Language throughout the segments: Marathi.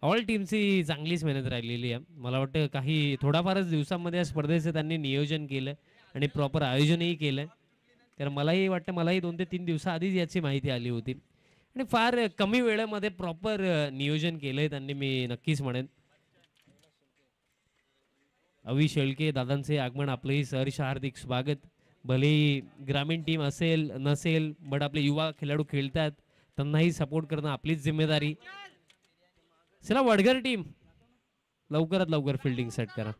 ऑल टीमची चांगलीच मेहनत राहिलेली आहे. मला वाटतं काही थोडाफारच दिवसांमध्ये या स्पर्धेचं त्यांनी नियोजन केलं आणि प्रॉपर आयोजनही केलं. तर मलाही वाटतं मलाही 2 ते 3 दिवसाआधीच याची माहिती आली होती आणि फार कमी वेळेमध्ये प्रॉपर नियोजन केलंय त्यांनी, मी नक्कीच म्हणेन. अवी शेळके दादांचे आगमन, आपलंही सहर्ष हार्दिक स्वागत. भलेही ग्रामीण टीम असेल नसेल, बट आपले युवा खेळाडू खेळतात, त्यांनाही सपोर्ट करणं आपलीच जिम्मेदारी. चला वडगर टीम, लवकरात लवकर फिल्डिंग सेट करा.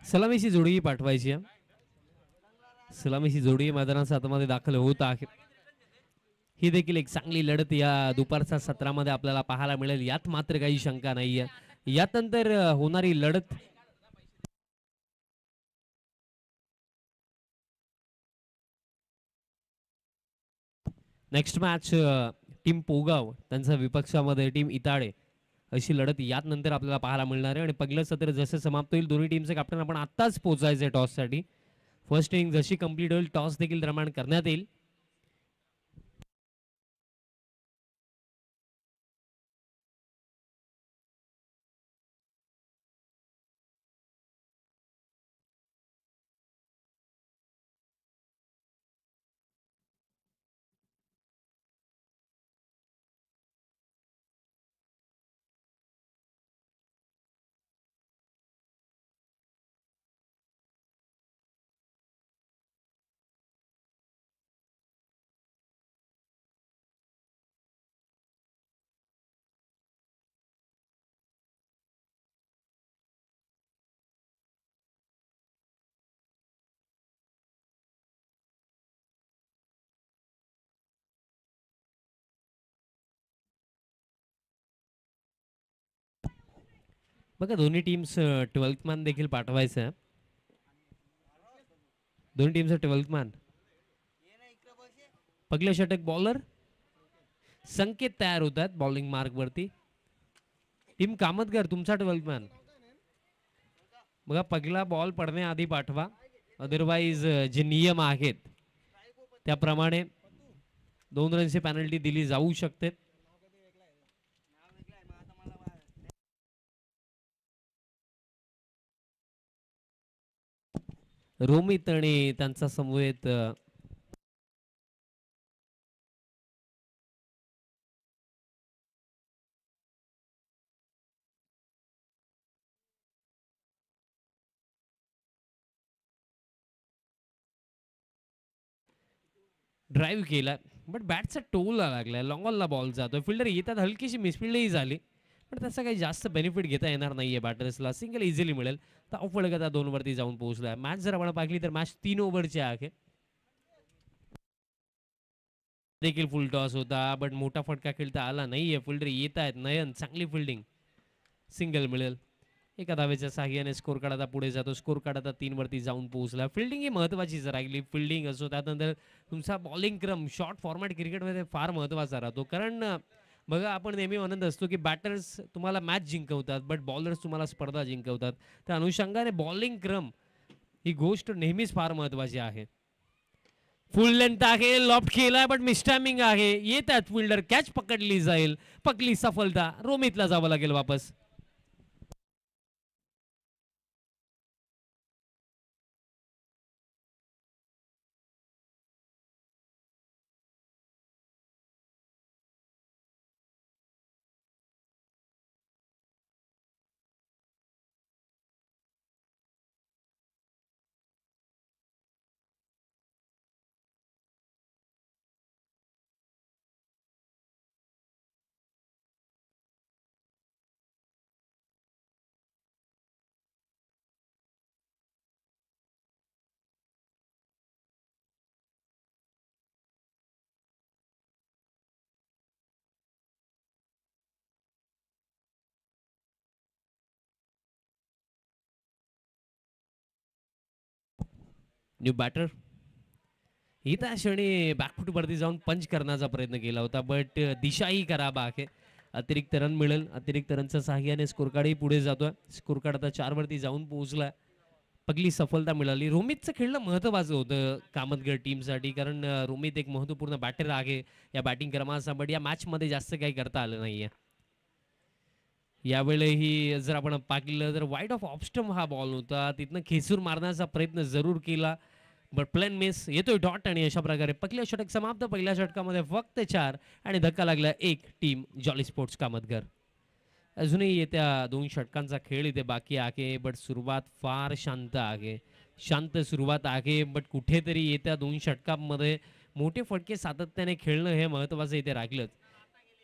सलामीची जोडी पाठवायची आहे. सलामीची जोडी मैदानाच्या आतमध्ये दाखल होत आहे. ही देखील एक चांगली लढत या दुपारच्या सत्रामध्ये आपल्याला पाहायला मिळेल, यात मात्र काही शंका नाहीये. यानंतर होणारी लढत नेक्स्ट मॅच टीम पोगाव त्यांच्या विपक्षामध्ये टीम इताडे, अशी लढत यात नंतर आपल्याला पाहायला मिळणार आहे. आणि पहिलं सत्र जसं समाप्त होईल, दोन्ही टीमचे कॅप्टन आपण आत्ताच पोहोचायचे टॉससाठी. फर्स्ट इनिंग जशी कंप्लीट होईल, टॉस देखील दरम्यान करण्यात येईल. बघा दोन्ही टीम्स 12th मॅन देखील पाठवायचं आहे. दोन्ही टीमचं 12th मॅन. पगले षटक बॉलर संकेत तयार होतात बॉलिंग मार्क वरती. टीम कामतगर तुमचा 12th मॅन. बघा पगला बॉल पडण्याआधी पाठवा, अदरवाईज जे नियम आहेत त्याप्रमाणे 2 रनची पॅनल्टी दिली जाऊ शकते. रोमित आणि त्यांचा समवेत ड्राईव्ह केला, बट बॅटचा टोला लागलाय, लॉंगॉलला बॉल जातोय. फिल्डर येतात, हलकीशी मिसफिल्डही झाली, पण त्याचा काही जास्त बेनिफिट घेता येणार नाहीये बॅटर्सला. सिंगल इझिली मिळेल. तर फळगता 2 वरती जाऊन पोहोचलाय. मॅच जर आपण पाहिली तर मॅच 3 ओव्हरची आहे. देखील फुल टॉस होता, बट मोठा फटका खेळता आला नाहीये. फिल्डर येत आहेत, नयन चांगली फिल्डिंग, सिंगल मिळेल. एका धावेच्या साह्याने स्कोर कार्ड आता पुढे जातो. स्कोर कार्ड आता 3 वरती जाऊन पोहोचला. फिल्डिंग ही महत्वाचीच राहिली. फिल्डिंग असो, त्यानंतर तुमचा बॉलिंग क्रम शॉर्ट फॉर्मॅट क्रिकेटमध्ये फार महत्वाचा राहतो. कारण बघा आपण नेहमी म्हणत असतो की बॅटर्स तुम्हाला मॅच जिंकवतात, बट बॉलर्स तुम्हाला स्पर्धा जिंकवतात. त्या अनुषंगाने बॉलिंग क्रम ही गोष्ट नेहमीच फार महत्वाची आहे. फुल लेंथ आहे, लॉफ्ट केलाय, बट मिसटायमिंग आहे. येतात फिल्डर, कॅच पकडली जाईल. पकली सफलता, रोमितला जावं लागेल वापस. न्यू बॅटर ही त्या क्षणी बॅकफूटवरती जाऊन पंच करण्याचा प्रयत्न केला होता, बट दिशाही खराब आहे. अतिरिक्त रन मिळेल. अतिरिक्त रनच्या साहाय्याने स्कोर कार्डही पुढे जातोय. स्कोर कार्ड आता 4 वरती जाऊन पोहोचलाय. पहिली सफलता मिळाली. रोमितचं खेळणं महत्त्वाचं होतं कामतगड टीमसाठी, कारण रोमित एक महत्त्वपूर्ण बॅटर आहे या बॅटिंग क्रमाचा, बट या मॅचमध्ये जास्त काही करता आलं नाहीये. यावेळेही जर आपण पाहिलं तर वाईड ऑफ ऑप्स्टम हा बॉल होता, तिथनं खेचून मारण्याचा प्रयत्न जरूर केला, बट प्लेन मिस. येतोय डॉट आणि अशा प्रकारे पहिलं षटक समाप्त. पहिल्या षटकामध्ये फक्त 4 आणि धक्का लागला 1 टीम जॉली स्पोर्ट्स कामतगर. अजूनही येत्या 2 षटकांचा खेळ इथे बाकी आहे, बट सुरुवात फार शांत आहे. शांत सुरुवात आहे, बट कुठेतरी येत्या 2 षटकांमध्ये मोठे फटके सातत्याने खेळणं हे महत्त्वाचं इथे राखलं.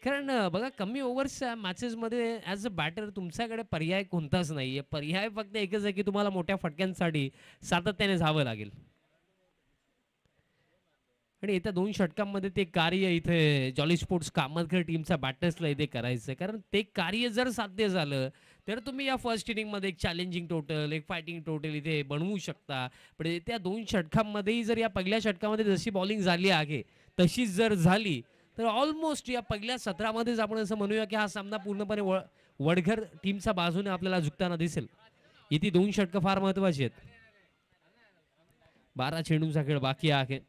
कारण बघा कमी ओव्हर्सच्या मॅचेसमध्ये ॲज अ बॅटर तुमच्याकडे पर्याय कोणताच नाही आहे. पर्याय फक्त एकच आहे की तुम्हाला मोठ्या फटक्यांसाठी सातत्याने जावं लागेल. आणि येत्या 2 षटकांमध्ये ते कार्य इथे जॉली स्पोर्ट्स कामतगर टीमच्या बॅटर्सला इथे करायचं आहे, कारण ते कार्य जर साध्य झालं तर तुम्ही या फर्स्ट इनिंगमध्ये एक चॅलेंजिंग टोटल, एक फायटिंग टोटल इथे बनवू शकता. पण येत्या 2 षटकांमध्येही जर या पहिल्या षटकामध्ये जशी बॉलिंग झाली आहे तशीच जर झाली तर ऑलमोस्ट या पहिल्या सत्रामध्येच आपण असं म्हणूया की हा सामना पूर्णपणे वडघर टीमच्या बाजूने आपल्याला झुकताना दिसेल. इथे 2 षटकं फार महत्वाची आहेत. 12 चेंडूंचा खेळ बाकी आहे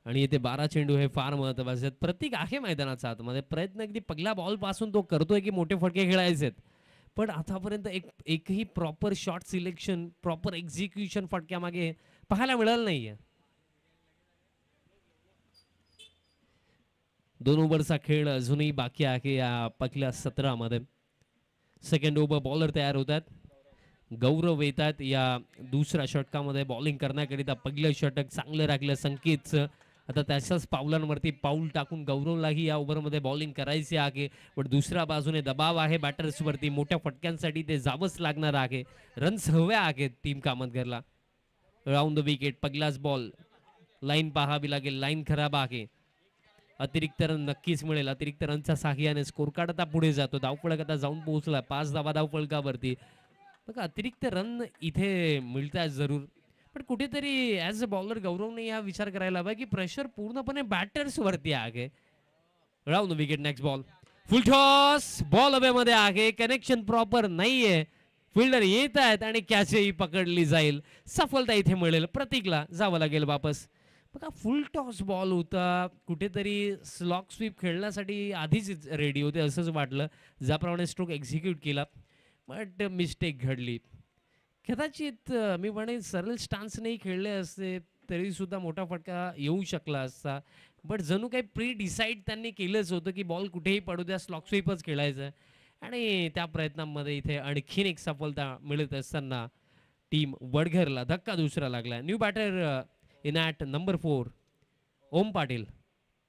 आणि इथे 12 चेंडू हे फार महत्वाचे आहेत. प्रतीक आहे मैदानाचा आतमध्ये, प्रयत्न अगदी पहिल्या बॉल पासून तो करतोय की मोठे फटके खेळायचे आहेत, पण आतापर्यंत एकही proper shot selection, proper execution फटक्यामागे पाहायला मिळालं नाहीये. 2 ओव्हरचा खेळ अजूनही बाकी आहे या पहिल्या सत्रामध्ये. सेकंड ओव्हर बॉलर तयार होतात. गौरव येतात या दुसऱ्या षटकामध्ये बॉलिंग करण्याकरिता. पहिलं षटक चांगलं राखलं संकेतचं. आता त्याच्याच पावलांवरती पाऊल टाकून गौरवलाही या ओव्हरमध्ये बॉलिंग करायची आहे, पण दुसऱ्या बाजूने दबाव आहे बॅटर्सवरती. मोठ्या फटक्यांसाठी ते जावंच लागणार आहे. रन्स हव्या आहेत टीम कामतगरला. Round the wicket. पहिलाच बॉल. लाईन पाहावी लागेल, लाईन खराब आहे. अतिरिक्त रन नक्कीच मिळेल. अतिरिक्त रनच्या साहाय्याने स्कोर कार्ड आता पुढे जातो. धावफलक आता जाऊन पोहोचला 5 धावा धावफलकावरती. बघा अतिरिक्त रन इथे मिळतात जरूर, पण कुठेतरी ॲज अ बॉलर गौरवने हा विचार करायला हवा की प्रेशर पूर्णपणे बॅटर्स वरती आहे. Round wicket. Next ball. फुल टॉस. बॉल हवेमध्ये आहे. कनेक्शन प्रॉपर नाहीये. फिल्डर येत आहेत आणि कॅचही पकडली जाईल. सफलता इथे मिळेल. प्रतीकला जावं लागेल वापस. बघा फुल टॉस बॉल होता. कुठेतरी स्लॉक स्वीप खेळण्यासाठी आधीच रेडी होते असंच वाटलं ज्याप्रमाणे स्ट्रोक एक्झिक्यूट केला, बट मिस्टेक घडली. कदाचित मी म्हणेन सरळ स्टान्स नाही खेळले असते तरी सुद्धा मोठा फटका येऊ शकला असता, बट जणू काही प्री डिसाईड त्यांनी केलंच होतं की बॉल कुठेही पडू द्या, स्लॉक स्वीपच खेळायचं. आणि त्या प्रयत्नांमध्ये इथे आणखीन एक सफलता मिळत असताना टीम वडघरला धक्का दुसरा लागला. New batter in at number 4 Om Patil.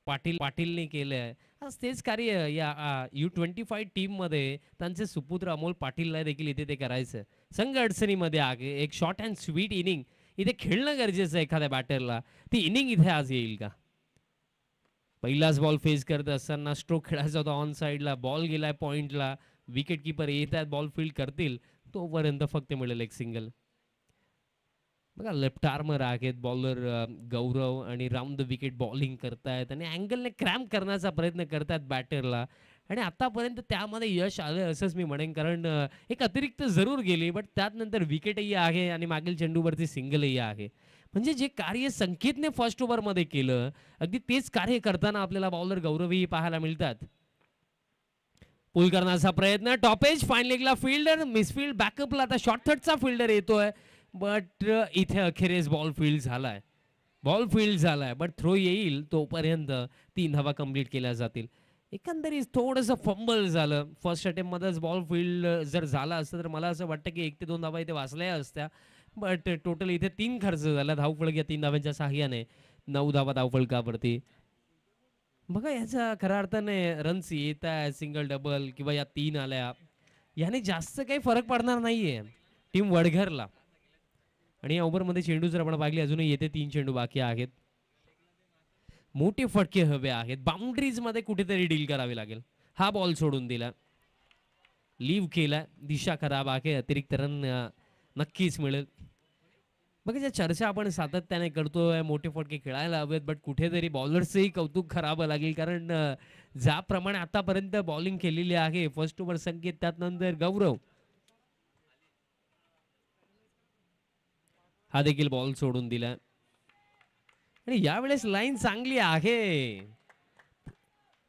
पाटीलने केलं आहे. आज तेच कार्य या U25 टीममध्ये त्यांचे सुपुत्र अमोल पाटीलला देखील इथे ते करायचं. संघ अडचणीमध्ये आहे. एक शॉर्ट अँड स्वीट इनिंग इथे खेळणं गरजेचं आहे एखाद्या बॅटरला. ती इनिंग इथे आज येईल का? पहिलाच बॉल फेस करत असताना स्ट्रोक खेळायचा होता ऑन साईडला. बॉल गेलाय पॉइंटला. विकेट किपर येत आहेत, बॉल फील्ड करतील तोपर्यंत फक्त मिळेल एक सिंगल. बघा लेफ्ट आर्मर आहेत बॉलर गौरव आणि राऊंड द विकेट बॉलिंग करतायत आणि अँगलने क्रॅम्प करण्याचा प्रयत्न करतायत बॅटरला, आणि आतापर्यंत त्यामध्ये यश आलं असंच मी म्हणेन, कारण एक अतिरिक्त जरूर गेली बट त्यानंतर विकेटही आहे आणि मागील चेंडूवरती सिंगलही आहे. म्हणजे जे कार्य संकेतने फर्स्ट ओव्हरमध्ये केलं अगदी तेच कार्य करताना आपल्याला बॉलर गौरवही पाहायला मिळतात. पुल करण्याचा प्रयत्न. टॉपेज फाईन लेगला फिल्डर मिसफिल्ड. बॅकअपला आता शॉर्ट थर्डचा फिल्डर येतोय, बट इथे अखेरीस बॉल फील्ड झालाय. बॉल फील्ड झालाय बट थ्रो येईल तोपर्यंत 3 धावा कंप्लीट केल्या जातील. एकंदरीत थोडंसं फंबल झालं फर्स्ट अटेम्प्टमध्येच. बॉल फील्ड जर झाला असतं तर मला असं वाटतं की 1 ते 2 धावा इथे वाचल्या असत्या, बट टोटल इथे 3 खर्च झाला धावफलक या 3 धाव्यांच्या साहाय्याने. 9 धावा धावफलकावरती. बघा याचा खऱ्या अर्थाने रन्स येत आहे सिंगल डबल किंवा या 3 आल्या याने जास्त काही फरक पडणार नाहीये टीम वडघरला. आणि या ओव्हरमध्ये चेंडू जर आपण पाहिली अजूनही येते 3 चेंडू बाकी आहेत. मोठे फटके हवे आहेत. बाउंड्रीज मध्ये कुठेतरी डील करावी लागेल. हा बॉल सोडून दिला, लिव्ह केला. दिशा खराब आहे. अतिरिक्त रन नक्कीच मिळेल. बघा ज्या चर्चा आपण सातत्याने करतोय मोठे फटके खेळायला हवेत, बट कुठेतरी बॉलर्सचंही कौतुक करावं लागेल, कारण ज्याप्रमाणे आतापर्यंत बॉलिंग केलेली आहे, फर्स्ट ओव्हर संकेत, त्यानंतर गौरव, हा देखील बॉल सोडून दिला. आणि यावेळेस लाईन चांगली आहे.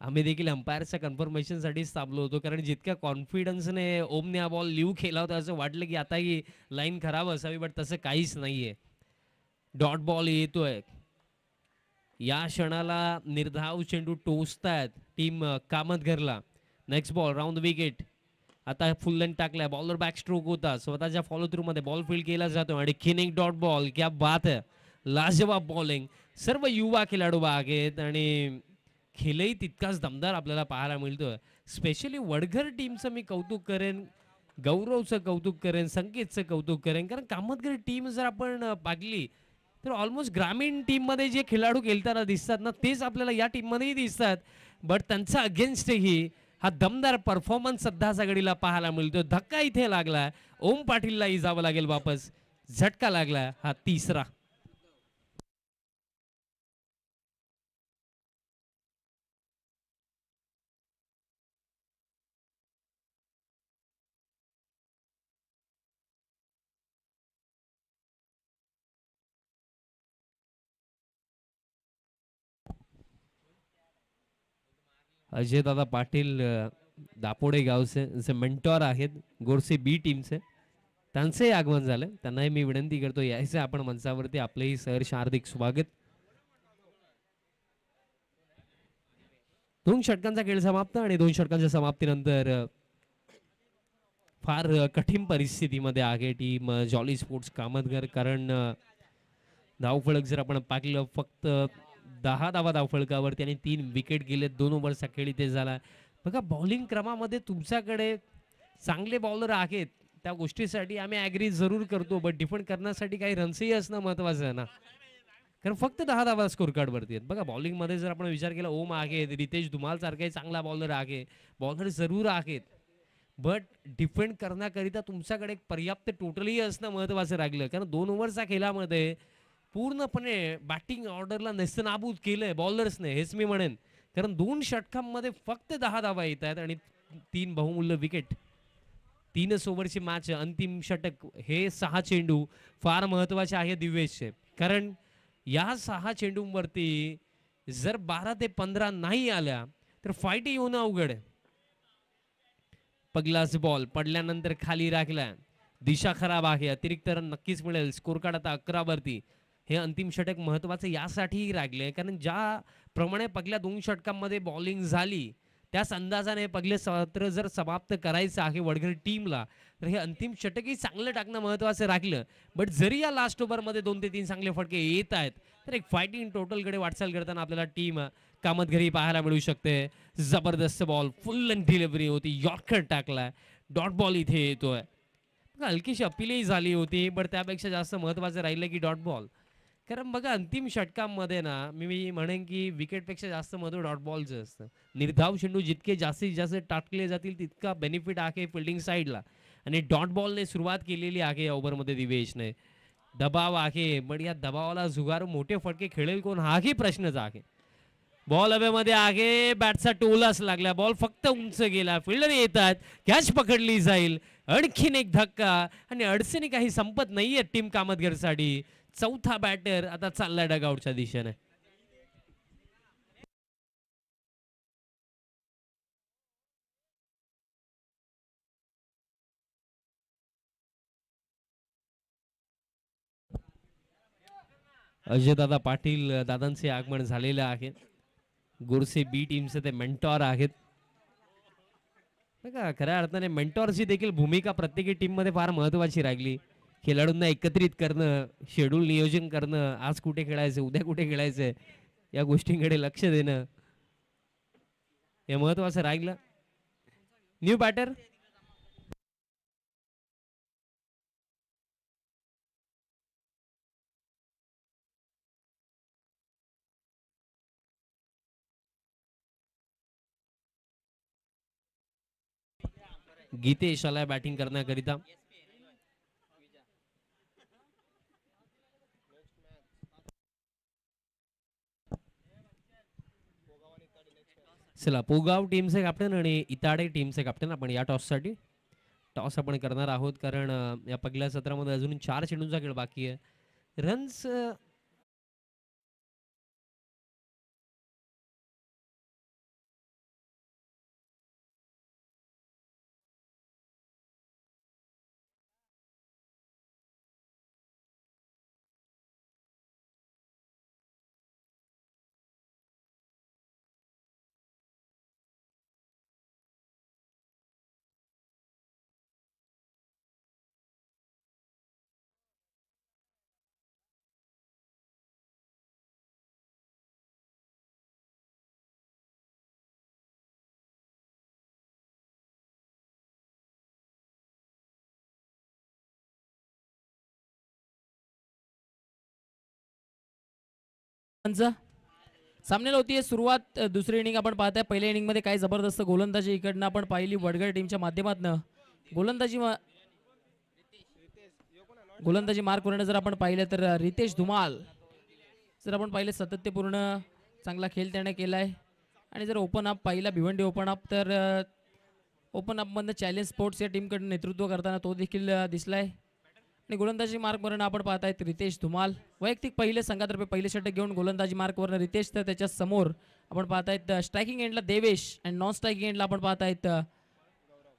आम्ही देखील अंपायरच्या कन्फर्मेशनसाठीच थांबलो होतो, कारण जितक्या कॉन्फिडन्सने ओमने हा बॉल लिव्ह केला होता असं वाटलं की आता ही लाईन खराब असावी, बट तसं काहीच नाहीये. डॉट बॉल येतोय. या क्षणाला निर्धाव चेंडू टोचतायत टीम कामतघरला. Next ball round wicket. आता फुल लेंथ टाकलाय, बॉलर बॅक स्ट्रोक होता, स्वतःच्या फॉलो थ्रू मध्ये बॉल फील्ड केला जातो आणि किनिंग डॉट बॉल. क्या बात है, लाजवाब बॉलिंग. सर्व युवा खेळाडू आहेत आणि खेळही तितकाच दमदार आपल्याला पाहायला मिळतोय. स्पेशली वडघर टीमचं मी कौतुक करेन, गौरवचं कौतुक करेन, संकेतचं कौतुक करेन, कारण कामतघर टीम जर आपण पाहिली तर ऑलमोस्ट ग्रामीण टीम मध्ये जे खेळाडू खेळताना दिसतात ना, तेच आपल्याला या टीम मध्येही दिसतात. बट त्यांचा अगेन्स्टही हा दमदार परफॉर्मन्स सध्या सगळीला पाहायला मिळतो. धक्का इथे लागला, ओम पाटीललाही जावं लागेल वापस. झटका लागला, हा तिसरा. अजय दादा पाटील दापोडे गावचे जे मेंटॉर आहेत गोरसे बी टीमचे, त्यांचंही आगमन झालं. त्यांनाही मी विनंती करतो यायचं आपण मंचावरती. आपलंही सहर्ष हार्दिक स्वागत. 2 षटकांचा खेळ समाप्त आणि 2 षटकांच्या समाप्तीनंतर फार कठीण परिस्थितीमध्ये आहे टीम जॉली स्पोर्ट्स कामतघर, कारण धावफलक जर आपण पाहिलं फक्त 10 धावा धावफलकावरती आणि 3 विकेट गेले 2 ओव्हरचा खेळ इथे झाला. बघा बॉलिंग क्रमामध्ये तुमच्याकडे चांगले बॉलर आहेत, त्या गोष्टीसाठी आम्ही ॲग्री जरूर करतो, बट डिफेंड करण्यासाठी काही रन्सही असणं महत्वाचं आहे ना, कारण फक्त 10 धावा स्कोर कार्डवरती आहेत. बघा बॉलिंगमध्ये जर आपण विचार केला, ओम आहे, रितेश धुमाल सारखाही चांगला बॉलर आहे, बॉलर जरूर आहेत, बट डिफेंड करण्याकरिता तुमच्याकडे एक पर्याप्त टोटलही असणं महत्वाचं राहिलं, कारण 2 ओव्हरच्या खेळामध्ये पूर्णपणे बॅटिंग ऑर्डरला नेस्तनाबूत केलंय बॉलर्सने, हेच मी म्हणेन, कारण 2 षटकांमध्ये फक्त 10 धावा येत आहेत आणि 3 बहुमूल्य विकेट. 3च ओव्हरची मॅच, अंतिम षटक, हे 6 चेंडू फार महत्वाचे आहे दिवेशचे, कारण या 6 चेंडूंवरती जर 12 ते 15 नाही आल्या तर फाईट येऊन अवघड आहे. पगलाच बॉल पडल्यानंतर खाली राखला, दिशा खराब आहे, अतिरिक्त रन नक्कीच मिळेल. स्कोर कार्ड आता 11 वरती. हे अंतिम षटक महत्वाचं यासाठीही राखले, कारण ज्या प्रमाणे पहिल्या 2 षटकांमध्ये बॉलिंग झाली त्याच अंदाजाने पहिले सत्र जर समाप्त करायचं आहे वडघर टीमला, तर हे अंतिम षटकही चांगलं टाकणं महत्वाचं राखलं. बट जरी या लास्ट ओव्हरमध्ये 2 ते 3 चांगले फटके येत आहेत, तर एक फायटिंग टोटलकडे वाटचाल करताना आपल्याला टीम कामतघरी पाहायला मिळू शकते. जबरदस्त बॉल, फुल डिलिव्हरी होती, यॉर्कर टाकला, डॉट बॉल इथे येतोय. हलकीशी अपीलही झाली होती, बट त्यापेक्षा जास्त महत्वाचं राहिलं की डॉट बॉल, कारण बघा अंतिम षटकांमध्ये ना मी म्हणेन की विकेटपेक्षा जास्त महत्व डॉट बॉलचं असतं. निर्धाव चेंडू जितके जास्तीत जास्त टाकले जातील तितका बेनिफिट आहे फिल्डिंग साईडला, आणि डॉट बॉलने सुरुवात केलेली आहे या ओव्हरमध्ये दिवेशने. दबाव आहे, पण या दबावाला जुगार मोठे फटके खेळेल कोण, हाही प्रश्नच आहे. बॉल हवेमध्ये आहे, बॅटचा टोलाच लागला, बॉल फक्त उंच गेला, फिल्डर येतात, कॅच पकडली जाईल. आणखीन एक धक्का आणि अडचणी काही संपत नाहीये टीम कामतघरसाठी. चौथा बॅटर आता चाललाय डगआउटच्या दिशेने. अजयदादा पाटील दादांचे आगमन झालेले आहे. गोरसे बी टीमचे ते मेंटॉर आहेत. बघा खऱ्या अर्थाने मेंटॉरची देखील भूमिका प्रत्येकी टीम मध्ये फार महत्वाची राहिली. खेळाडूंना एकत्रित करणं, शेड्यूल नियोजन करणं, आज कुठे खेळायचं, उद्या कुठे खेळायचं, या गोष्टींकडे लक्ष देणं हे महत्वाचं राहिलं. न्यू बॅटर गीतेश आलाय बॅटिंग करण्याकरिता. चला, पोगाव टीमचे कॅप्टन आणि इताडे टीमचे कॅप्टन आपण या टॉससाठी टॉस आपण करणार आहोत, कारण या पहिल्या सत्रामध्ये अजून 4 चेंडूंचा खेळ बाकी आहे. रन्स सामन्याला होती सुरुवात. दुसरी इनिंग आपण पाहताय. पहिल्या इनिंग मध्ये काय जबरदस्त गोलंदाजी इकडनं आपण पाहिली वडगड टीमच्या माध्यमातून. गोलंदाजी मार्क करणं जर आपण पाहिलं तर रितेश धुमाल जर आपण पाहिलं सातत्यपूर्ण चांगला खेळ त्याने केलाय. आणि जर ओपन अप पाहिला भिवंडी ओपन अप तर ओपन अप मधनं चॅलेंज स्पोर्ट्स या टीमकडून नेतृत्व करताना तो देखील दिसलाय. आणि गोलंदाजी मार्कवरनं आपण पाहतायत रितेश धुमाल वैयक्तिक पहिले संघातर्फे पहिले षटक घेऊन गोलंदाजी मार्कवरनं रितेश, तर त्याच्या समोर आपण पाहतायत स्ट्रायकिंग एंडला देवेश आणि नॉन स्ट्रायकिंग एंडला आपण पाहतायत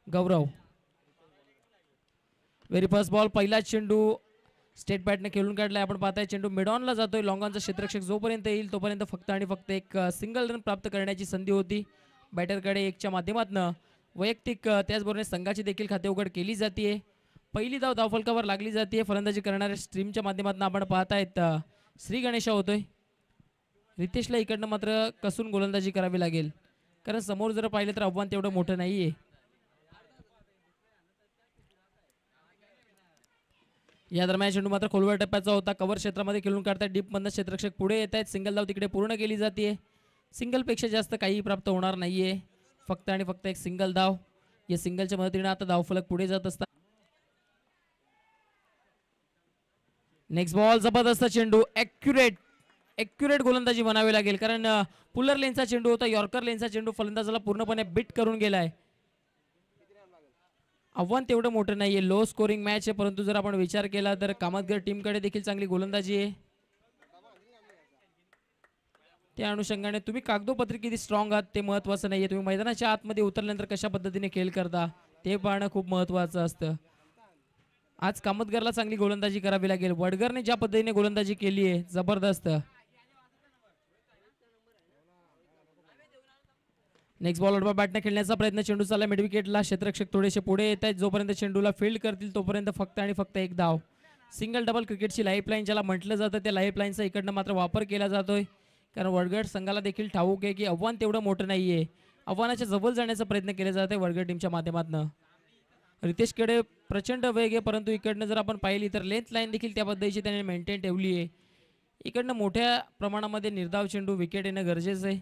गौरव. व्हेरी फर्स्ट बॉल पहिला चेंडू स्टेट बॅटने खेळून काढलाय. आपण पाहताय चेंडू मिडॉनला जातोय. लॉंगॉनचा क्षेत्ररक्षक जोपर्यंत येईल तोपर्यंत फक्त आणि फक्त एक सिंगल रन प्राप्त करण्याची संधी होती बॅटरकडे. एकच्या माध्यमातून वैयक्तिक त्याचबरोबर संघाची देखील खाते उघड केली जाते. पहिली धाव धावफलकावर लागली जाते. फलंदाजी करणाऱ्या स्ट्रीमच्या माध्यमातून आपण पाहतायत श्री गणेशा होतोय. रितेशला इकडनं मात्र कसून गोलंदाजी करावी लागेल, कारण समोर जर पाहिलं तर आव्हान तेवढं मोठं नाहीये. या दरम्यान चेंडू मात्र खोलवर टप्प्याचा होता. कव्हर क्षेत्रामध्ये खेळून काढतायत. डीप मधनं क्षेत्ररक्षक पुढे येत आहेत. सिंगल धाव तिकडे पूर्ण केली जाते. सिंगल पेक्षा जास्त काही प्राप्त होणार नाहीये, फक्त आणि फक्त एक सिंगल धाव. या सिंगलच्या मदतीने आता धावफलक पुढे जात असतात. नेक्स्ट बॉल जबरदस्त चेंडू. ॲक्युरेट गोलंदाजी म्हणावी लागेल, कारण पुलर लेनचा चेंडू होता. यॉर्कर लेनचा चेंडू फलंदाजाला पूर्णपणे बीट करून गेलाय. आव्हान तेवढं मोठं नाहीये, लो स्कोरिंग मॅच आहे, परंतु जर आपण विचार केला तर कामतगर टीमकडे देखील चांगली गोलंदाजी आहे. त्या अनुषंगाने तुम्ही कागदोपत्री किती स्ट्रॉंग आहात ते महत्वाचं नाहीये, तुम्ही मैदानाच्या आतमध्ये उतरल्यानंतर कशा पद्धतीने खेळ करता ते पाहणं खूप महत्वाचं असतं. आज कामतगरला चांगली गोलंदाजी करावी लागेल. वडगरने ज्या पद्धतीने गोलंदाजी केली आहे जबरदस्त. नेक्स्ट बॉल बॅटने खेळण्याचा प्रयत्न. चेंडू चालला मिड विकेटला. क्षेत्ररक्षक थोडेसे पुढे येत आहेत. जोपर्यंत चेंडूला फील्ड करतील तोपर्यंत फक्त आणि फक्त एक धाव. सिंगल डबल क्रिकेटची लाईफलाईन ज्याला म्हटलं जातं त्या लाईफलाईनचा इकडनं मात्र वापर केला जातोय, कारण वडगड संघाला देखील ठाऊक आहे की आव्हान तेवढं मोठं नाहीये. आव्हानाच्या जवळ जाण्याचा प्रयत्न केला जात आहे वडगड टीमच्या माध्यमातून. रितेशकडे प्रचंड वेग आहे, परंतु इकडनं जर आपण पाहिली तर लेंथ लाईन देखील त्या पद्धतीची त्याने मेंटेन ठेवली आहे. इकडनं मोठ्या प्रमाणामध्ये निर्धाव चेंडू विकेट येणं गरजेचं आहे.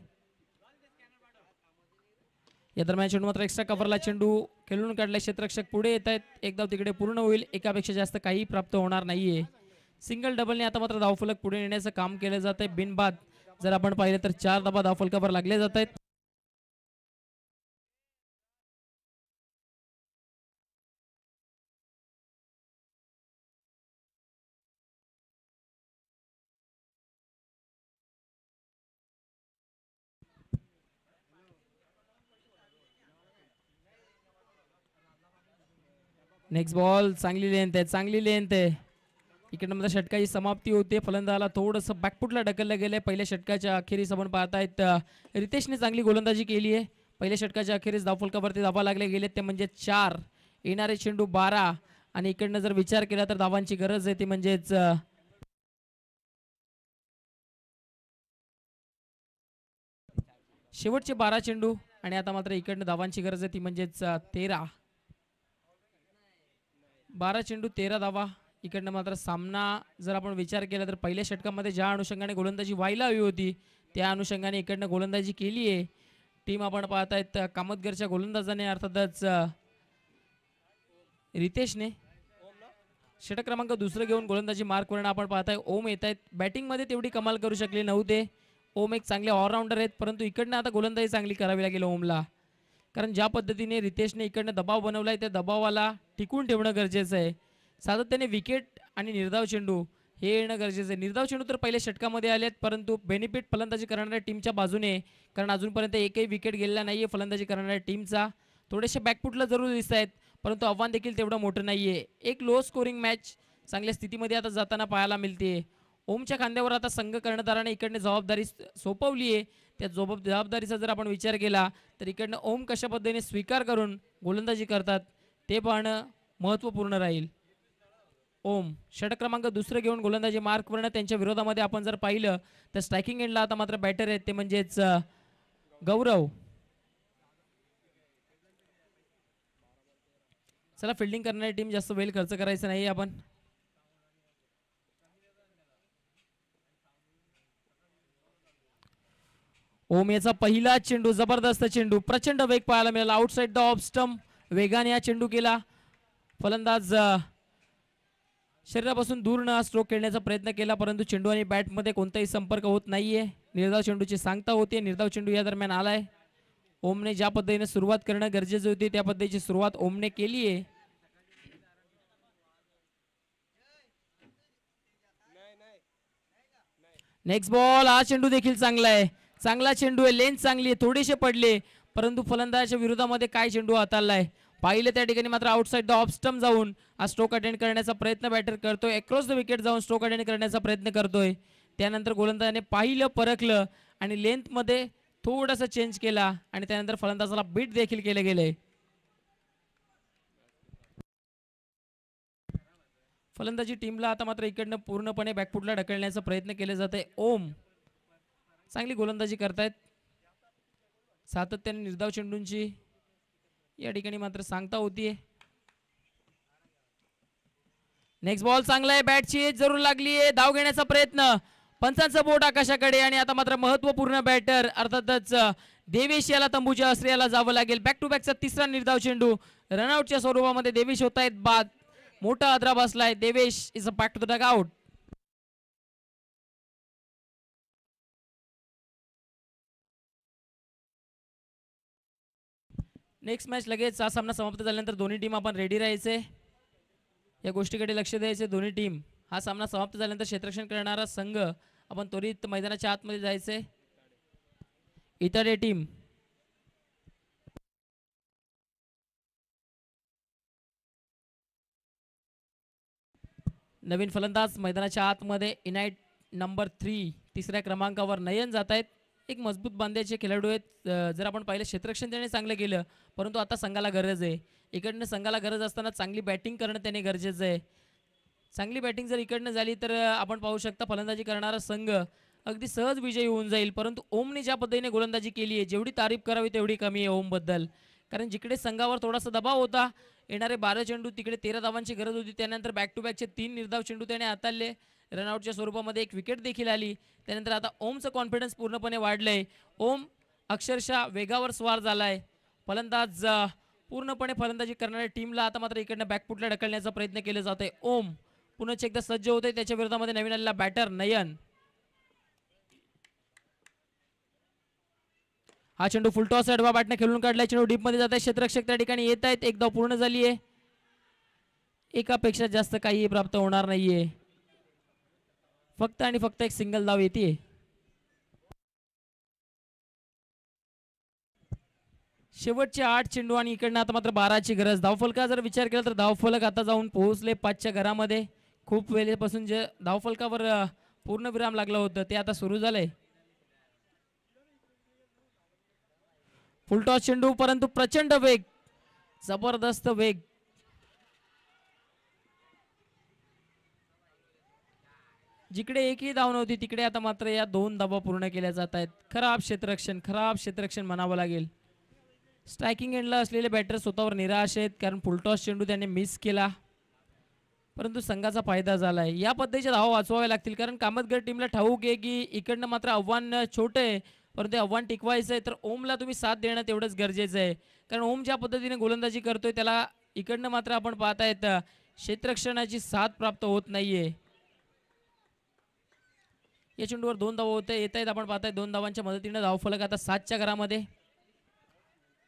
या दरम्यान चेंडू मात्र एक्स्ट्रा कव्हरला चेंडू खेळून काढला. क्षेत्ररक्षक पुढे येत आहेत. एक धाव तिकडे पूर्ण होईल. एकापेक्षा जास्त काही प्राप्त होणार नाहीये. सिंगल डबलने आता मात्र धावफलक पुढे नेण्याचं काम केलं जात आहे. बिनबाद जर आपण पाहिलं तर 4 धावा धावफलकावर लागले जात आहेत. नेक्स्ट बॉल चांगली लेंथ आहे. इकडनं मात्र षटकाची समाप्ती होते. फलंदाजाला थोडंसं बॅकफुटला ढकललं गेलंय. पहिल्या षटकाच्या अखेरीस आपण पाहतायत रितेशने चांगली गोलंदाजी केली आहे. पहिल्या षटकाच्या अखेरीस धावफलकावरती धावा लागले गेले ते म्हणजे 4. येणारे चेंडू 12 आणि इकडनं जर विचार केला तर धावांची गरज आहे ती म्हणजेच शेवटचे 12 चेंडू आणि आता मात्र इकडनं धावांची गरज आहे ती म्हणजेच 13. 12 चेंडू 13 धावा. इकडनं मात्र सामना जर आपण विचार केला तर पहिल्या षटकामध्ये ज्या अनुषंगाने गोलंदाजी व्हायला हवी होती त्या अनुषंगाने इकडनं गोलंदाजी केली आहे टीम. आपण पाहतायत कामतगरच्या गोलंदाजाने अर्थातच रितेशने षटक क्रमांक 2 घेऊन गोलंदाजी मार्क करणं आपण पाहताय. ओम येत आहेत. बॅटिंगमध्ये तेवढी कमाल करू शकले नव्हते. ओम एक चांगले ऑलराऊंडर आहेत, परंतु इकडनं आता गोलंदाजी चांगली करावी लागेल ओमला. कारण ज्या पद्धतीने रितेशने इकडनं दबाव बनवलाय त्या दबावाला टिकून ठेवणं गरजेचं आहे. सातत्याने विकेट आणि निर्धाव चेंडू हे येणं गरजेचं आहे. निर्धाव चेंडू तर पहिल्या षटकामध्ये आलेत, परंतु बेनिफिट फलंदाजी करणाऱ्या टीमच्या बाजूने, कारण अजूनपर्यंत एकही विकेट गेलेला नाही आहे फलंदाजी करणाऱ्या टीमचा. थोडेसे बॅकफुटला जरूर दिसत आहेत, परंतु आव्हान देखील तेवढं मोठं नाही आहे. एक लो स्कोरिंग मॅच चांगल्या स्थितीमध्ये आता जाताना पाहायला मिळते. ओमच्या खांद्यावर आता संघ कर्णधाराने इकडनं जबाबदारी सोपवली आहे. त्या जबाबदारीचा जर आपण विचार केला तर इकडनं ओम कशा पद्धतीने स्वीकार करून गोलंदाजी करतात ते पाहणं महत्त्वपूर्ण राहील. ओम षटक क्रमांक दुसरं घेऊन गोलंदाजी मार्कवरनं त्यांच्या विरोधामध्ये आपण जर पाहिलं तर स्ट्रायकिंग एंडला आता मात्र बॅटर आहेत ते म्हणजेच गौरव. चला फिल्डिंग करणारी टीम जास्त वेळ खर्च करायचा नाही आपण. ओम याचा पहिला चेंडू जबरदस्त चेंडू, प्रचंड वेग पाहायला मिळाला. आउटसाइड द ऑफ स्टंप वेगाने हा चेंडू केला. फलंदाज शरीरापासून दूर न स्ट्रोक खेळण्याचा प्रयत्न केला, परंतु चेंडू आणि बॅटमध्ये कोणताही संपर्क होत नाहीये. निर्धाव चेंडूची सांगता होते. निर्धाव चेंडू या दरम्यान आलाय. ओमने ज्या पद्धतीने सुरुवात करणं गरजेचं होती त्या पद्धतीची सुरुवात ओमने केली आहे. नेक्स्ट बॉल, हा चेंडू देखील चांगला आहे. चांगला चेंडू आहे, लेंथ चांगली आहे, थोडेसे पडले, परंतु फलंदाजाच्या विरोधामध्ये काय चेंडू हाताळलाय पाहिलं त्या ठिकाणी मात्र आउटसाइड द ऑफ स्टंप जाऊन हा स्ट्रोक अटेंड करण्याचा प्रयत्न बॅटर करतोय. अक्रॉस द विकेट जाऊन स्ट्रोक अटेंड करण्याचा प्रयत्न करतोय. त्यानंतर गोलंदाजाने पाहिलं, परखलं आणि लेंथमध्ये थोडासा चेंज केला आणि त्यानंतर फलंदाजाला बीट देखील केले गेले. फलंदाजी टीमला आता मात्र इकडनं पूर्णपणे बॅकफुटला ढकलण्याचा प्रयत्न केले जाते. ओम चांगली गोलंदाजी करतायत. सातत्याने निर्धाव चेंडूंची या ठिकाणी मात्र सांगता होतीये. नेक्स्ट बॉल चांगला आहे, बॅटची एज जरूर लागली आहे. धाव घेण्याचा प्रयत्न, पंचांचं बोट आकाशाकडे आणि आता मात्र महत्वपूर्ण बॅटर अर्थातच देवेश याला तंबूच्या आश्रयाला जावं लागेल. बॅक टू बॅकचा तिसरा निर्धाव चेंडू रनआउटच्या स्वरूपामध्ये देवेश होत आहेत बाद. मोठा आदरा बसलाय. Devesh is a back to the dugout. Next match लगेच हा सामना समाप्त झाल्यानंतर दोन्ही टीम आपण रेडी राहायचे, या गोष्टीकडे लक्ष द्यायचे. दोन्ही टीम हा सामना समाप्त झाल्यानंतर क्षेत्ररक्षण करणारा संघ आपण त्वरित मैदानाच्या आतमध्ये जायचे. इतर टीम नवीन फलंदाज मैदानाच्या आतमध्ये इनाइट नंबर 3 तिसऱ्या क्रमांकावर नयन जात आहेत. एक मजबूत बांध्याचे खेळाडू आहेत. जर आपण पाहिलं क्षेत्ररक्षण त्याने चांगलं केलं, परंतु आता संघाला गरज आहे. इकडनं संघाला गरज असताना चांगली बॅटिंग करणं त्याने गरजेचं आहे. चांगली बॅटिंग जर इकडनं झाली तर आपण पाहू शकता फलंदाजी करणारा संघ अगदी सहज विजयी होऊन जाईल. परंतु ओमने ज्या पद्धतीने गोलंदाजी केली आहे, जेवढी तारीफ करावी तेवढी कमी आहे ओमबद्दल. कारण जिकडे संघावर थोडासा दबाव होता, येणारे 12 चेंडू तिकडे 13 धावांची गरज होती. त्यानंतर बॅक टू बॅकचे 3 निर्धाव चेंडू त्याने हाताळले. रनआउटच्या स्वरूपामध्ये एक विकेट देखील आली. त्यानंतर आता ओमचं कॉन्फिडन्स पूर्णपणे वाढलंय. ओम अक्षरशः वेगावर स्वार झालाय. फलंदाज पूर्णपणे फलंदाजी करणाऱ्या टीमला आता मात्र इकडनं बॅकफुटला ढकलण्याचा प्रयत्न केला जातोय. ओम पुन्हा एकदा सज्ज होते. त्याच्या विरोधामध्ये नवीन आलेला बॅटर नयन. हा चेंडू फुलटॉस अडवा बॅटने खेळून काढलाय. चेंडू डीप मध्ये जात आहे. क्षेत्ररक्षक त्या ठिकाणी येत आहेत. एक धाव पूर्ण झाली आहे. एकापेक्षा जास्त काही प्राप्त होणार नाहीये. फक्त आणि फक्त एक सिंगल धाव येते. शेवटचे 8 चेंडू आणि इकडनं आता मात्र 12ची गरज. धावफलका जर विचार केला तर धावफलक आता जाऊन पोहोचले 5च्या घरामध्ये. खूप वेळेपासून जे धावफलकावर पूर्ण विराम लागलं होतं ते आता सुरू झालंय. फुलटॉस चेंडू, परंतु प्रचंड वेग, जबरदस्त वेग. जिकडे एकही धाव नव्हती तिकडे आता मात्र या 2 धावा पूर्ण केल्या जात आहेत. खराब क्षेत्ररक्षण म्हणावं लागेल. स्ट्रायकिंग एंडला असलेले बॅटर स्वतःवर निराश आहेत, कारण फुलटॉस चेंडू त्याने मिस केला, परंतु संघाचा फायदा झालाय. या पद्धतीच्या धावा वाचवाव्या लागतील, कारण कामतगड टीमला ठाऊक आहे की इकडनं मात्र आव्हान छोटं आहे, परंतु आव्हान टिकवायचं आहे. तर ओमला तुम्ही साथ देणं तेवढंच गरजेचं आहे, कारण ओम ज्या पद्धतीने गोलंदाजी करतोय त्याला इकडनं मात्र आपण पाहतायत क्षेत्ररक्षणाची साथ प्राप्त होत नाहीये. या चेंडूवर 2 धावा होते येत आहेत. आपण पाहताय 2 धावांच्या मदतीने धावफलक आता 7च्या घरामध्ये.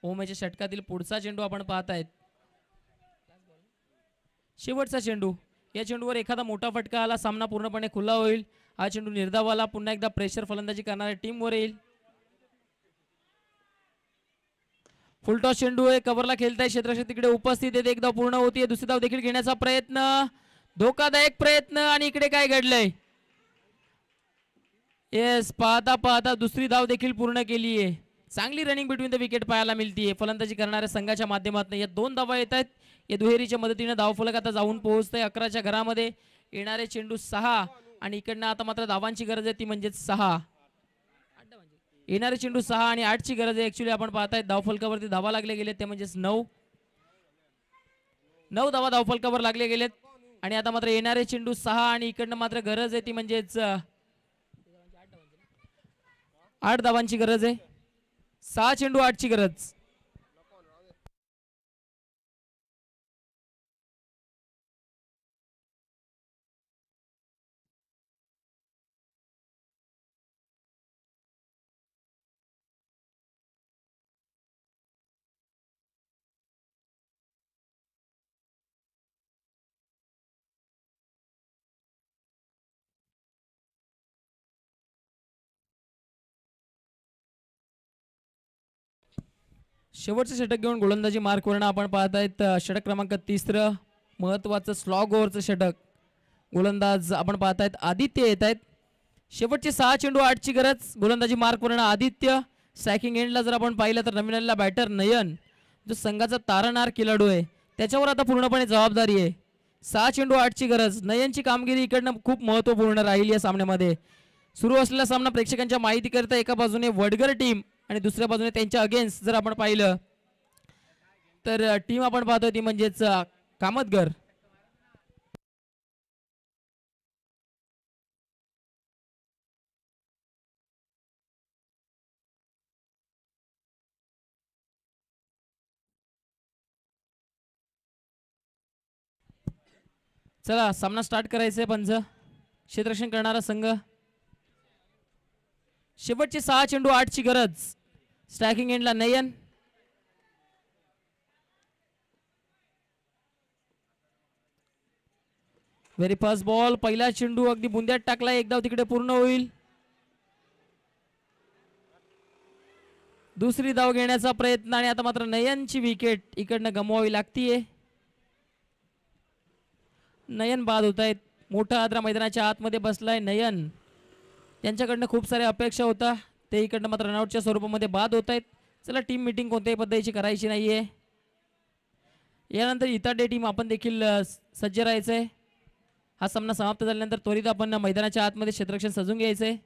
ओमेच्या षटकातील पुढचा चेंडू आपण पाहतायत. शेवटचा चेंडू. या चेंडूवर एखादा मोठा फटका आला सामना पूर्णपणे खुला होईल. हा चेंडू निर्धावाला पुन्हा एकदा प्रेशर फलंदाजी करणाऱ्या टीमवर येईल. फुलटॉस चेंडू आहे. कव्हरला खेळताय क्षेत्ररक्षक तिकडे उपस्थित आहेत. एक धाव पूर्ण होतीये. दुसरी धाव देखील घेण्याचा प्रयत्न. धोकादायक प्रयत्न आणि इकडे काय घडलंय. येस पाहता पाहता दुसरी धाव देखील पूर्ण केली आहे. चांगली रनिंग बिटवीन द विकेट पाहायला मिळतीये फलंदाजी करणाऱ्या संघाच्या माध्यमातून. या 2 धावा येत आहेत. या दुहेरीच्या मदतीने धावफलक आता जाऊन पोहोचतंय 11च्या घरामध्ये. येणारे चेंडू 6 आणि इकडनं आता मात्र धावांची गरज आहे ती म्हणजे 6. येणारे चेंडू 6 आणि 8ची गरज आहे. ऍक्च्युली आपण पाहताय धावफलकावरती धावा लागले गेलेत ते म्हणजेच 9 धावा धावफलकावर लागले गेलेत. आणि आता मात्र येणारे चेंडू 6 आणि इकडनं मात्र गरज आहे ती म्हणजेच 8 धावांची गरज आहे. 6 चेंडू 8ची गरज. शेवटचं षटक घेऊन गोलंदाजी मार्कवरनं आपण पाहतायत षटक क्रमांक 3 महत्वाचं स्लॉग ओव्हरचं षटक. गोलंदाज आपण पाहतायत आदित्य येत आहेत. शेवटचे 6 चेंडू 8ची गरज. गोलंदाजी मार्कवरनं आदित्य. स्ट्रायकिंग एंडला जर आपण पाहिलं तर नवीन आलेला बॅटर नयन जो संघाचा तारणहार खेळाडू आहे त्याच्यावर आता पूर्णपणे जबाबदारी आहे. 6 चेंडू 8ची गरज. नयनची कामगिरी इकडनं खूप महत्वपूर्ण राहील या सामन्यामध्ये. सुरू असलेला सामना प्रेक्षकांच्या माहितीकरता एका बाजूने वडगर टीम आणि दुसऱ्या बाजूने त्यांच्या अगेन्स्ट जर आपण पाहिलं तर टीम आपण पाहतोय ती म्हणजेच कामतगर. चला सामना स्टार्ट करायचंय. पंच क्षेत्ररक्षण करणारा संघ. शेवटचे 6 चेंडू 8ची गरज. स्ट्रायकिंग एंडला नयन. Very first ball. पहिला चेंडू अगदी बुंद्यात टाकला. एक धाव तिकडे पूर्ण होईल. दुसरी धाव घेण्याचा प्रयत्न आणि आता मात्र नयनची विकेट इकडनं गमवावी लागतीये. नयन बाद होत आहेत. मोठा आद्रा मैदानाच्या आतमध्ये बसलाय नयन. त्यांच्याकडनं खूप साऱ्या अपेक्षा होता ते इकडनं मात्र रनआउटच्या स्वरूपामध्ये बाद होत आहेत. चला टीम मीटिंग कोणत्याही पद्धतीची करायची नाहीये. यानंतर इतर डे टीम आपण देखील सज्ज राहायचंय. हा सामना समाप्त झाल्यानंतर त्वरित आपण मैदानाच्या आतमध्ये क्षेत्ररक्षण सजून घ्यायचंय.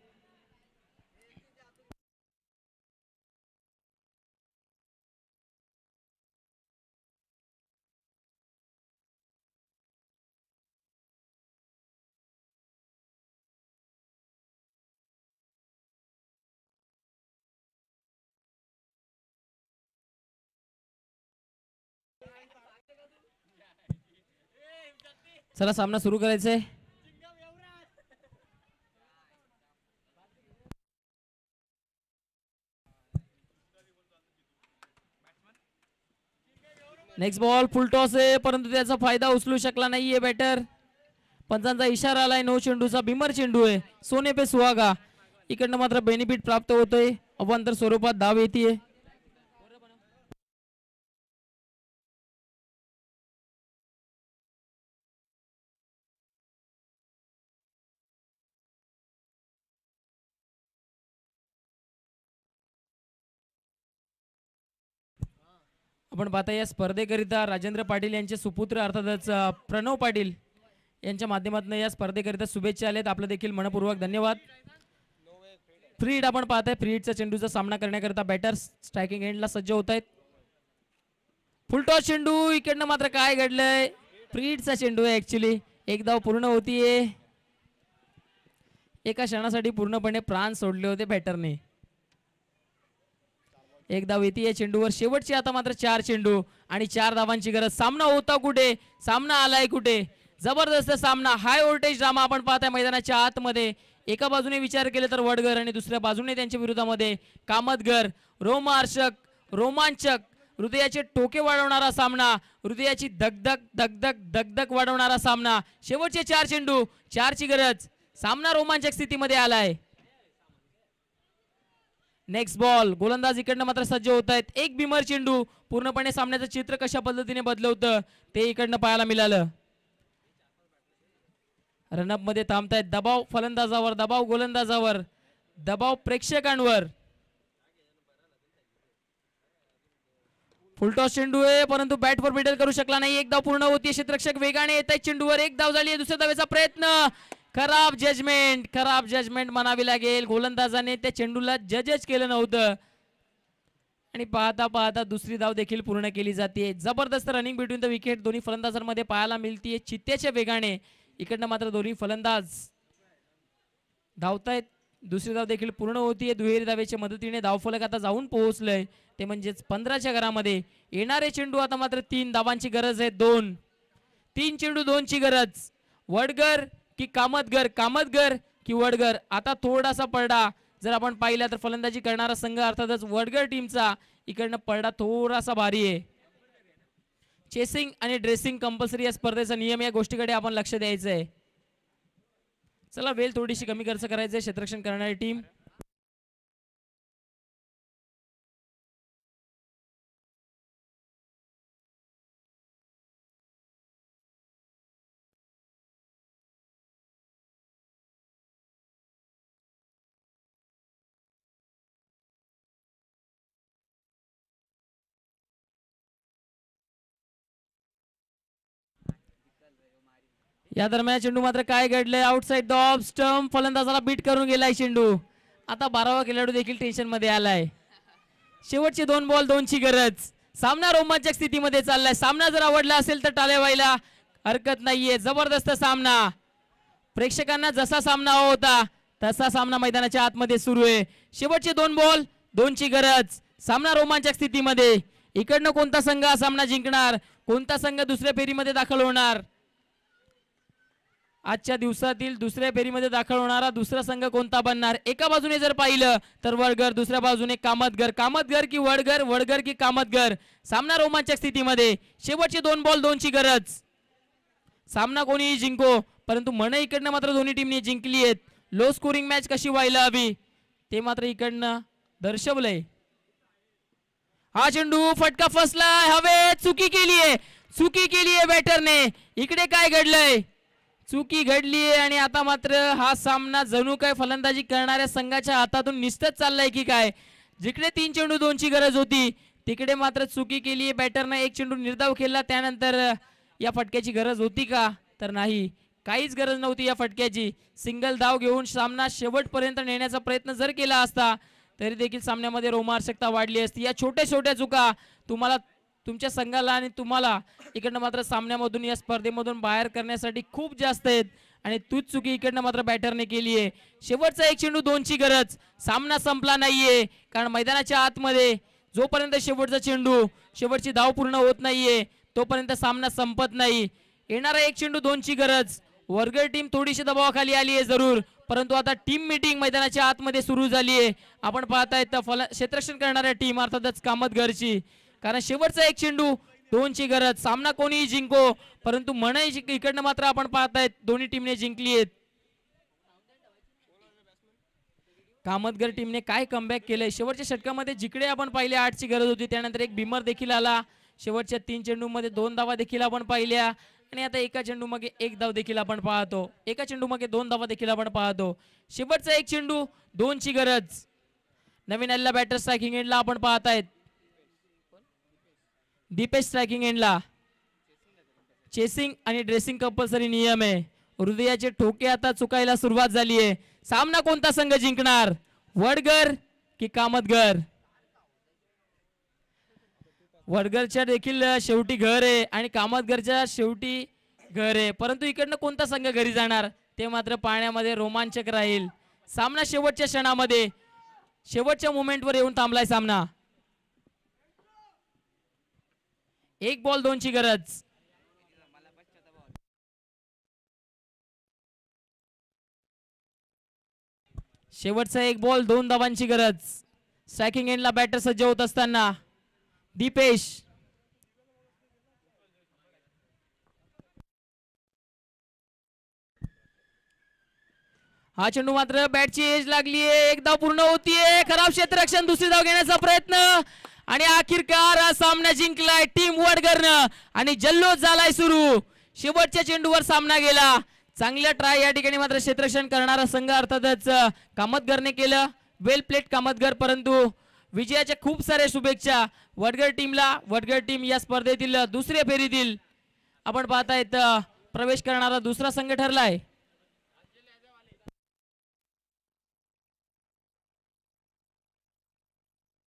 चला सामना सुरू करायचा आहे. नेक्स्ट बॉल फुल टॉस आहे परंतु त्याचा फायदा उचलू शकला नाहीये बॅटर. पंचांचा इशारा आलाय. 9 चेंडूचा भीमर चेंडू आहे. सोने पे सुहागा. इकडनं मात्र बेनिफिट प्राप्त होतोय. अवांतर स्वरूपात धाव येते. आपण पाहता या स्पर्धेकरिता राजेंद्र पाटील यांचे सुपुत्र अर्थातच प्रणव पाटील यांच्या माध्यमातून या स्पर्धेकरिता शुभेच्छा आल्यात. आपलं देखील मनपूर्वक धन्यवाद. फ्री हिट आपण पाहताय. फ्री हिटचा चेंडूचा सामना करण्याकरिता बॅटर्स स्ट्रायकिंग एंडला सज्ज होत आहेत. फुलटॉस चेंडू. इकडनं मात्र काय घडलंय. फ्री हिटचा चेंडू आहे ऍक्च्युली. एक धाव पूर्ण होतीये. एका क्षणासाठी पूर्णपणे प्राण सोडले होते बॅटरने. एक धाव येते चेंडूवर. शेवटची आता मात्र 4 चेंडू आणि 4 धावांची गरज. सामना होता कुठे. सामना आलाय कुठे. जबरदस्त सामना. हाय व्होल्टेज ड्रामा आपण पाहताय मैदानाच्या आतमध्ये. एका बाजूने विचार केले तर वडगर आणि दुसऱ्या बाजूने त्यांच्या विरोधामध्ये कामतगर. रोमहर्षक, रोमांचक, हृदयाचे टोके वाढवणारा सामना, हृदयाची दगदग दगदग दगदग वाढवणारा सामना. शेवटचे 4 चेंडू, 4ची गरज. सामना रोमांचक स्थितीमध्ये आलाय. Next ball. गोलंदाज इकडनं मात्र सज्ज होत आहेत. एक बिमर चेंडू पूर्णपणे सामन्याचं चित्र कशा पद्धतीने बदलवतं ते इकडनं पाहायला मिळालं. रनअप मध्ये थांबतायत. दबाव फलंदाजावर, दबाव गोलंदाजावर, दबाव प्रेक्षकांवर. फुलटॉस चेंडू आहे परंतु बॅट वर मिडल करू शकला नाही. एक धाव पूर्ण होती. क्षेत्ररक्षक वेगाने येत आहेत चेंडूवर. एक धाव झाली. दुसऱ्या धावेचा प्रयत्न. खराब जजमेंट, खराब जजमेंट म्हणावी लागेल. गोलंदाजाने त्या चेंडूला जजच केलं नव्हतं आणि पाहता पाहता दुसरी धाव देखील पूर्ण केली जाते. जबरदस्त रनिंग बिटवीन द विकेट दोन्ही फलंदाजांमध्ये पाहायला मिळतीये चित्त्याच्या वेगाने. इकडनं मात्र दोन्ही फलंदाज धावतायत. दुसरी धाव देखील पूर्ण होतीये. दुहेरी धावेच्या मदतीने धावफलक आता जाऊन पोहोचलंय ते म्हणजेच 15च्या घरामध्ये. येणारे चेंडू आता मात्र 3 धावांची गरज आहे. 2 3 चेंडू 2ची गरज. वडगर की कामतगर, कामतगर की वडगर. आता थोडासा पडदा जर आपण पाहिला तर फलंदाजी करणारा संघ अर्थातच वडगर टीमचा इकडनं पडदा थोडासा भारी आहे. चेसिंग आणि ड्रेसिंग कंपल्सरी या स्पर्धेचा नियम. या गोष्टीकडे आपण लक्ष द्यायचं आहे. चला वेळ थोडीशी कमी खर्च करायचं आहे. क्षेत्ररक्षण करणारी टीम या दरम्यान चेंडू मात्र काय घडलंय. Outside the off stump. फलंदाजाला बीट करून गेलाय चेंडू. आता 12वा खेळाडू देखील टेन्शन मध्ये आलाय. शेवटचे 2 बॉल 2ची गरज. सामना रोमांचक स्थितीमध्ये चाललाय. सामना जर आवडला असेल तर टाळ्या व्हायला हरकत नाहीये. जबरदस्त सामना. प्रेक्षकांना जसा सामना हवा होता तसा सामना मैदानाच्या आतमध्ये सुरू आहे. शेवटचे 2 बॉल 2ची गरज. सामना रोमांचक स्थितीमध्ये. इकडनं कोणता संघ हा सामना जिंकणार, कोणता संघ दुसऱ्या फेरीमध्ये दाखल होणार. आजच्या दिवसातील दुसऱ्या फेरीमध्ये दाखल होणारा दुसरा संघ कोणता बनणार. एका बाजूने जर पाहिलं तर वडगर, दुसऱ्या बाजूने कामतगर. कामतगर की वडगर, वडगर की कामतगर. सामना रोमांचक स्थितीमध्ये. शेवटचे 2 बॉल 2ची गरज. सामना कोणीही जिंको परंतु मन इकडनं मात्र दोन्ही टीमने जिंकली आहेत. लो स्कोरिंग मॅच कशी व्हायला हवी ते मात्र इकडनं दर्शवलंय. हा चेंडू फटका फसलाय. हवेत चुकी केलीये, चुकी केलीये बॅटरने. इकडे काय घडलंय. चुकी घडलीये आणि आता मात्र हा सामना जणू काय फलंदाजी करणाऱ्या संघाच्या हातातून निसटत चाललाय की काय. जिकडे 3 चेंडू 2ची गरज होती तिकडे मात्र चुकी केली बॅटरने. एक चेंडू निर्धाव केला. त्यानंतर या फटक्याची गरज होती का तर नाही, काहीच गरज नव्हती या फटक्याची. सिंगल धाव घेऊन सामना शेवटपर्यंत नेण्याचा प्रयत्न जर केला असता तरी देखील सामन्यामध्ये रोमांचकता वाढली असती. या छोट्या छोट्या चुका तुम्हाला, तुमच्या संघाला आणि तुम्हाला इकडनं मात्र सामन्यामधून या स्पर्धेमधून बाहेर करण्यासाठी खूप जास्त आहेत आणि तूच चुकी इकडनं मात्र बॅटरने केली आहे. शेवटचा 1 चेंडू 2ची गरज. सामना संपला नाहीये कारण मैदानाच्या आतमध्ये जोपर्यंत शेवटचा चेंडू, शेवटची धाव पूर्ण होत नाहीये तोपर्यंत सामना संपत नाही. येणारा 1 चेंडू 2ची गरज. वडगर टीम थोडीशी दबावाखाली आली आहे जरूर परंतु आता टीम मीटिंग मैदानाच्या आतमध्ये सुरू झाली आहे. आपण पाहताय क्षेत्ररक्षण करणाऱ्या टीम अर्थातच कामतगरची, कारण शेवटचा 1 चेंडू 2ची गरज. सामना कोणीही जिंको परंतु मन इकडनं मात्र आपण पाहतायत दोन्ही टीमने जिंकली आहेत. कामतगर टीमने काय कमबॅक केलंय. शेवटच्या षटकामध्ये जिकडे आपण पाहिले 8ची गरज होती त्यानंतर एक बिमर देखील आला. शेवटच्या 3 चेंडूमध्ये 2 धावा देखील आपण पाहिल्या आणि आता एका चेंडू मागे 1 धाव देखील आपण पाहतो. एका चेंडू मागे 2 धावा देखील आपण पाहतो. शेवटचा 1 चेंडू 2ची गरज. नवीन आलेला बॅटर स्ट्रायकिंग एंडला आपण पाहतायत. दीपेश स्ट्रायकिंग एंडला. चेसिंग आणि ड्रेसिंग कंपल्सरी नियम आहे. हृदयाचे ठोके आता चुकायला सुरुवात झाली आहे. सामना कोणता संघ जिंकणार, वडगर की कामतगर. वडगरच्या देखील शेवटी घर आहे आणि कामतगरच्या शेवटी घर आहे परंतु इकडनं कोणता संघ घरी जाणार ते मात्र पाहण्यामध्ये रोमांचक राहील. सामना शेवटच्या क्षणामध्ये, शेवटच्या मोमेंटवर येऊन थांबलाय सामना. 1 बॉल 2ची गरज. शेवटचा एक बॉल 2 धावांची गरज. स्ट्रायकिंग एंडला बॅटर सज्ज होत असताना दीपेश. हा चेंडू मात्र बॅटची एज लागलीये. एक धाव पूर्ण होतीये. खराब क्षेत्ररक्षण. दुसरी धाव घेण्याचा प्रयत्न आणि अखेरकार हा सामना जिंकलाय टीम वडगरनं आणि जल्लोष झालाय सुरू. शेवटच्या चेंडूवर सामना गेला. चांगला ट्राय या ठिकाणी मात्र क्षेत्ररक्षण करणारा संघ अर्थातच कामतगरने केलं. वेल प्लेट कामतगर. परंतु विजयाच्या खूप साऱ्या शुभेच्छा वडगर टीमला. वडगर टीम या स्पर्धेतील दुसऱ्या फेरीतील आपण पाहतायत प्रवेश करणारा दुसरा संघ ठरलाय.